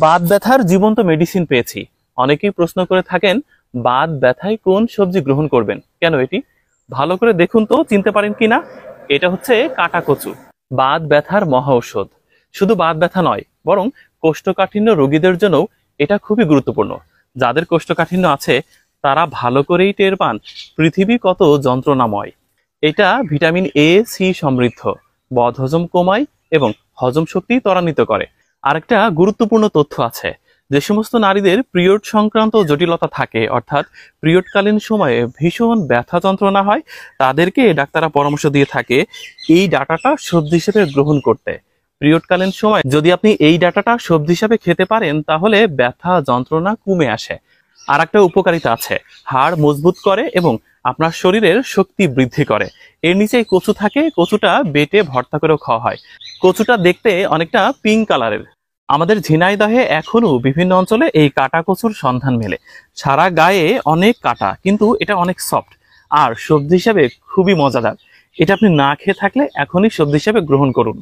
বাত ব্যথার জীবন্ত মেডিসিন পেয়েছি। অনেকেই প্রশ্ন করে থাকেন বাত ব্যথায় কোন সবজি গ্রহণ করবেন, কেন এটি ভালো করে দেখুন তো চিনতে পারেন কিনা। এটা হচ্ছে কাটা কচু, বাত ব্যথার মহা ঔষধ। শুধু বাত ব্যথা নয়, বরং কোষ্ঠকাঠিন্য রোগীদের জন্যও এটা খুবই গুরুত্বপূর্ণ। যাদের কোষ্ঠকাঠিন্য আছে তারা ভালো করেই টের পান পৃথিবী কত যন্ত্রণাময়। এটা ভিটামিন এ সি সমৃদ্ধ, বদহজম কমায় এবং হজম শক্তি ত্বরান্বিত করে। আরেকটা গুরুত্বপূর্ণ তথ্য আছে, যে সমস্ত নারীদের পিরিয়ড সংক্রান্ত জটিলতা থাকে, অর্থাৎ পিরিয়ডকালীন সময়ে ভীষণ ব্যথা যন্ত্রণা হয়, তাদেরকে ডাক্তাররা পরামর্শ দিয়ে থাকে এই ডাটাটা সবজি হিসেবে গ্রহণ করতে। পিরিয়ডকালীন সময় যদি আপনি এই ডাটাটা সবজি হিসাবে খেতে পারেন তাহলে ব্যথা যন্ত্রণা কমে আসে। আর একটা উপকারিতা আছে, হাড় মজবুত করে এবং আপনার শরীরের শক্তি বৃদ্ধি করে। এর নিচেই কচু থাকে, কচুটা বেটে ভর্তা করেও খাওয়া হয়। কচুটা দেখতে অনেকটা পিঙ্ক কালারের। আমাদের ঝিনাইদহে এখনো বিভিন্ন অঞ্চলে এই কাটা কচুর সন্ধান মেলে। সারা গায়ে অনেক কাটা, কিন্তু এটা অনেক সফট আর সবজি হিসাবে খুবই মজাদার। এটা আপনি না খেয়ে থাকলে এখনই সবজি হিসাবে গ্রহণ করুন।